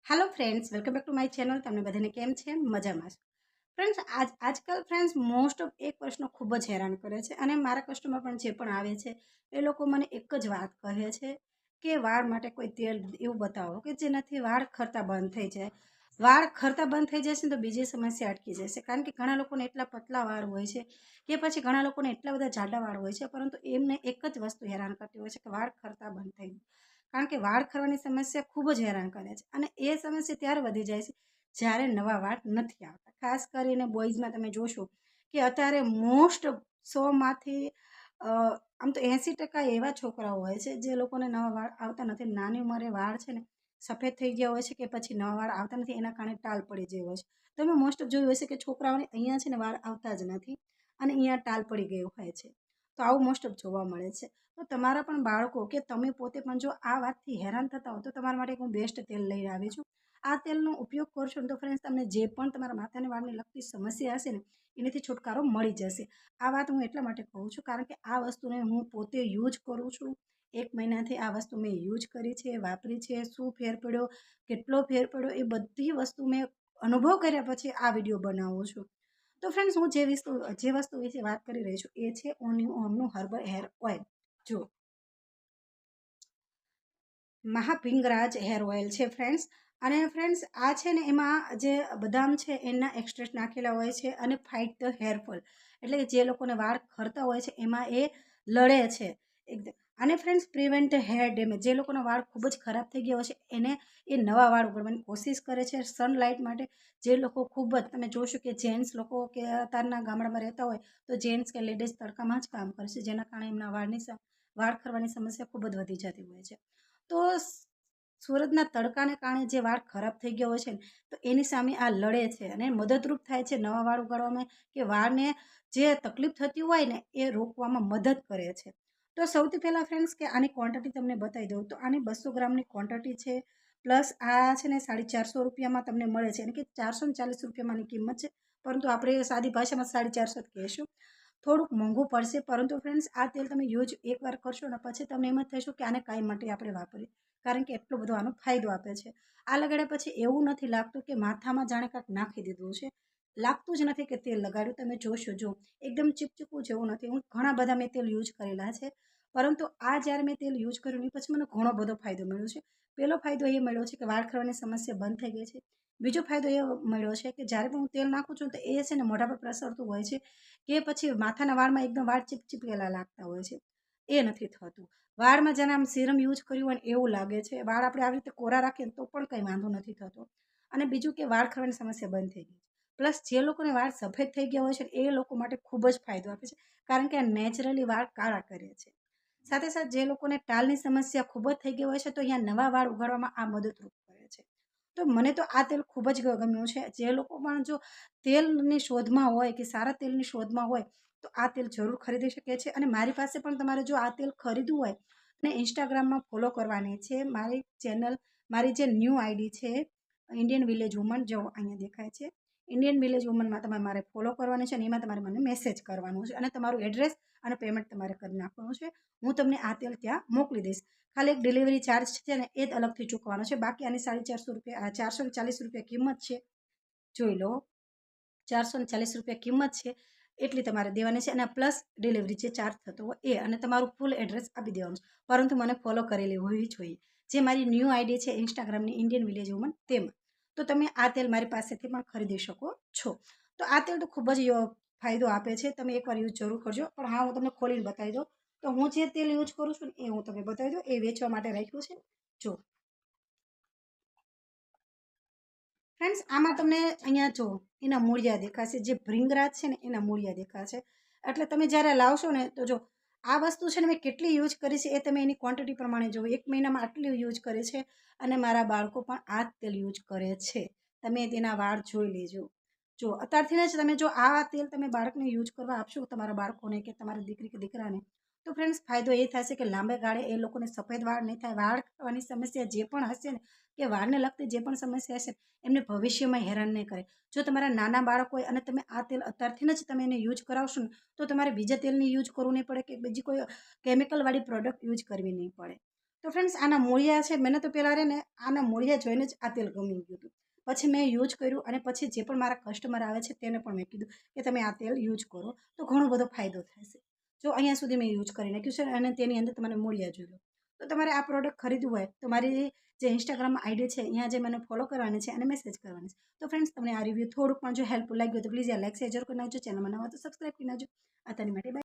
Hello friends, welcome back to my channel. तमने बधाने केम छे? मजामां छो? फ्रेंड्स, आजकल फ्रेंड्स मोस्ट ऑफ एक प्रश्न खूब ज हैरान करे छे अने मारा कस्टमर पण जे पण आवे छे ए लोको मने एक ज वात कहे छे के वाळ माटे कोई तेल एवुं बतावो के जेनाथी वाळ खरता बंध थई जाय। वाळ खरता बंध थई जशे तो बीजी समस्या अटकी जशे, कारण के घणा लोकोने एटला पतला वाळ होय छे के पछी घणा लोकोने एटला बधा जाडा वाळ होय छे, परंतु एમને एक ज वस्तु हैरान करती होय छे के वाळ खरता बंध थई जाय। કારણ કે વાળ ખરવાની સમસ્યા ખૂબ જ હેરાન કરે છે અને એ સમસ્યા ત્યારે વધી જાય છે જ્યારે નવા વાળ નથી આવતા। ખાસ કરીને બોયઝમાં તમે જોશો કે અત્યારે મોસ્ટ 100માંથી આમ તો 80% એવા છોકરાઓ હોય છે જે લોકોને નવા વાળ આવતા નથી। નાની ઉંમરે વાળ છે ને સફેદ થઈ ગયા હોય છે કે પછી નવા વાળ આવતા નથી, એના કારણે ટાલ પડી ગઈ હોય છે। તમે મોસ્ટ ઓફ જોયું હશે કે છોકરાઓને અહીંયા છે ને વાળ આવતા જ નથી અને અહીંયા ટાલ પડી ગયું હોય છે। તો આવું મોસ્ટ ઓફ જોવા મળે છે। તો તમારા પણ બાળકો કે તમે પોતે પણ જો આ વાતથી હેરાન થતા હો તો તમારા માટે હું બેસ્ટ તેલ લઈને આવી છું। આ તેલનો ઉપયોગ કરશો ને તો ફ્રેન્ડ્સ તમને જે પણ તમારા માથાને વાળને લગતી સમસ્યા હશે ને એનાથી છુટકારો મળી જશે। આ વાત હું એટલા માટે કહું છું કારણ કે આ વસ્તુને હું પોતે યુઝ કરું છું। 1 મહિનાથી આ વસ્તુ મેં યુઝ કરી છે, વાપરી છે। શું ફેર પડ્યો, કેટલો ફેર પડ્યો, એ બધી વસ્તુ મેં અનુભવ કર્યા પછી આ વિડીયો બનાવું છું। તો ફ્રેન્ડ્સ, હું જે વસ્તુ વિશે વાત કરી રહી છું એ છે ઓમનું હર્બલ હેર ઓઇલ। જો મહાભિંગરાજ હેર ઓઇલ છે ફ્રેન્ડ્સ। અને ફ્રેન્ડ્સ આ છે ને એમાં જે બદામ છે એના એક્સ્ટ્રેક્ટ નાખેલા હોય છે અને ફાઇટ ધ હેરફોલ એટલે કે જે લોકોને વાળ ખરતા હોય છે એમાં એ લડે છે એકદમ। અને ફ્રેન્ડ્સ પ્રિવેન્ટ હેર ડેમેજ, જે લોકોના વાળ ખૂબ જ ખરાબ થઈ ગયા હોય છે એને એ નવા વાળ ઉગાડવાની કોશિશ કરે છે સનલાઇટ માટે। જે લોકો ખૂબ જ તમે જોશો કે જેન્ટ્સ લોકો કે અત્યારના ગામડામાં રહેતા હોય તો જેન્ટ્સ કે લેડીઝ તડકામાં જ કામ કરે છે, જેના કારણે એમના વાળ ખરવાની સમસ્યા ખૂબ જ વધી જતી હોય છે। તો સુરતના તડકાને કારણે જે વાળ ખરાબ થઈ ગયા હોય છે ને તો એની સામે આ લડે છે અને મદદરૂપ થાય છે નવા વાળ ઉગાડવામાં, કે વાળને જે તકલીફ થતી હોય ને એ રોકવામાં મદદ કરે છે। તો સૌથી પહેલાં ફ્રેન્ડ્સ કે આની ક્વોન્ટિટી તમને બતાવી દઉં તો આની 200 ગ્રામની ક્વોન્ટિટી છે, પ્લસ આ છે ને 450 રૂપિયામાં તમને મળે છે, એટલે કે 440 રૂપિયામાંની કિંમત છે, પરંતુ આપણે સાદી ભાષામાં 450 જ કહીશું। થોડુંક મોંઘું પડશે, પરંતુ ફ્રેન્ડ્સ આ તેલ તમે યુઝ એકવાર કરશો ને પછી તમને એમ જ થશો કે આને કાંઈ માટે આપણે વાપરીએ, કારણ કે એટલો બધો આનો ફાયદો આપે છે। આ લગાડ્યા પછી એવું નથી લાગતું કે માથામાં જાણે કાંઈક નાખી દીધું છે, લાગતું જ નથી કે તેલ લગાડ્યું। તમે જોશો જો એકદમ ચીપચીપું જેવું નથી। હું ઘણા બધા મેં તેલ યુઝ કરેલા છે, પરંતુ આ જ્યારે મેં તેલ યુઝ કર્યું ને પછી મને ઘણો બધો ફાયદો મળ્યો છે। પહેલો ફાયદો એ મળ્યો છે કે વાળ ખરવાની સમસ્યા બંધ થઈ ગઈ છે। બીજો ફાયદો એ મળ્યો છે કે જ્યારે પણ હું તેલ નાખું છું તો એ છે ને મોઢા પર પ્રસરતું હોય છે કે પછી માથાના વાળમાં એકદમ વાળ ચીપચીપેલા લાગતા હોય છે, એ નથી થતું। વાળમાં જેને આમ સીરમ યુઝ કર્યું હોય ને એવું લાગે છે। વાળ આપણે આવી રીતે કોરા રાખીએ તો પણ કંઈ વાંધો નથી થતો। અને બીજું કે વાળ ખરવાની સમસ્યા બંધ થઈ ગઈ છે, પ્લસ જે લોકોને વાળ સફેદ થઈ ગયા હોય છે એ લોકો માટે ખૂબ જ ફાયદો આપે છે, કારણ કે આ નેચરલી વાળ કાળા કરે છે। સાથે સાથે જે લોકોને ટાલની સમસ્યા ખૂબ જ થઈ ગઈ હોય છે તો અહીંયા નવા વાળ ઉગાડવામાં આ મદદરૂપ કરે છે। તો મને તો આ તેલ ખૂબ જ ગમ્યું છે। જે લોકો પણ જો તેલની શોધમાં હોય કે સારા તેલની શોધમાં હોય તો આ તેલ જરૂર ખરીદી શકે છે। અને મારી પાસે પણ તમારે જો આ તેલ ખરીદવું હોય અને ઇન્સ્ટાગ્રામમાં ફોલો કરવાની છે મારી ચેનલ, મારી જે ન્યૂ આઈડી છે ઇન્ડિયન વિલેજ વુમન, જો અહીંયા દેખાય છે ઇન્ડિયન વિલેજ વુમનમાં તમારે મારે ફોલો કરવાની છે અને એમાં તમારે મને મેસેજ કરવાનું છે અને તમારું એડ્રેસ અને પેમેન્ટ તમારે કરી નાખવાનું છે। હું તમને આ તેલ ત્યાં મોકલી દઈશ। ખાલી એક ડિલિવરી ચાર્જ છે ને એ જ અલગથી ચૂકવાનો છે, બાકી આની 450 રૂપિયા 440 રૂપિયા કિંમત છે। જોઈ લો, 440 રૂપિયા કિંમત છે, એટલી તમારે દેવાની છે અને પ્લસ ડિલિવરી જે ચાર્જ થતો હોય એ, અને તમારું ફૂલ એડ્રેસ આપી દેવાનું છે, પરંતુ મને ફોલો કરેલી હોવી જોઈએ, જે મારી ન્યૂ આઈડી છે ઇન્સ્ટાગ્રામની ઇન્ડિયન વિલેજ વુમન તેમાં। તો તમે આ તેલ મારી પાસેથી પણ ખરીદી શકો છો। તો આ તેલ તો ખૂબ જ ફાયદો આપે છે, તમે એકવાર યુઝ જરૂર કરજો। પણ હા, હું તમને ખોલીને બતાવી દઉં તો હું જે તેલ યુઝ કરું છું ને એ હું તમને બતાવી દઉં, એ વેચવા માટે રાખ્યું છે। જો ફ્રેન્ડ્સ, આમાં તમને અહીંયા જો એના મૂળિયા દેખાશે, જે ભૃંગરાજ છે ને એના મૂળિયા દેખાશે। એટલે તમે જ્યારે લાવશો ને તો જો આ વસ્તુ છે ને મેં કેટલી યુઝ કરી છે એ તમે એની ક્વોન્ટિટી પ્રમાણે જુઓ। 1 મહિનામાં આટલી યુઝ કરે છે અને મારા બાળકો પણ આ જ તેલ યુઝ કરે છે। તમે તેના વાળ જોઈ લેજો। જો અત્યારથી જ તમે જો આ તેલ તમે બાળકને યુઝ કરવા આપશો, તમારા બાળકોને કે તમારી દીકરી કે દીકરાને, તો ફ્રેન્ડ્સ ફાયદો એ થશે કે લાંબા ગાળે એ લોકોને સફેદ વાળ નહીં થાય। વાળ ખરવાની સમસ્યા જે પણ હશે ને કે વાળને લગતી જે પણ સમસ્યા હશે એમને ભવિષ્યમાં હેરાન નહીં કરે। જો તમારા નાના બાળક હોય અને તમે આ તેલ અત્યારથી જ તમે એને યુઝ કરાવશો ને તો તમારે બીજા તેલની યુઝ કરવું નહીં પડે કે બીજી કોઈ કેમિકલવાળી પ્રોડક્ટ યુઝ કરવી નહીં પડે। તો તો ફ્રેન્ડ્સ આના મૂળિયા છે, મને તો પહેલાં ને આના મૂળિયા જોઈને જ આ તેલ ગમી ગયું હતું. પછી મેં યુઝ કર્યું અને પછી જે પણ મારા કસ્ટમર આવે છે તેને પણ મેં કીધું કે તમે આ તેલ યુઝ કરો તો ઘણો બધો ફાયદો થશે. જો અહીંયા સુધી મેં યુઝ કરી નાખ્યું છે અને તેની અંદર તમારે મૂળિયા જોઈ લો. તો તમારે આ પ્રોડક્ટ ખરીદવું હોય તો મારી જે ઇન્સ્ટાગ્રામમાં આઈડી છે અહીંયા જે મને ફોલો કરવાની છે અને મેસેજ કરવાની છે. તો ફ્રેન્ડ્સ તમને આ રિવ્યૂ થોડુંક પણ જો હેલ્પફુલ લાગ્યું તો પ્લીઝ યાર લાઈક શેર જરૂર કરી નાખજો. ચેનલમાં નવા તો સબસ્ક્રાઈબ કરી નાખજો. અત્યારની માટે બાય.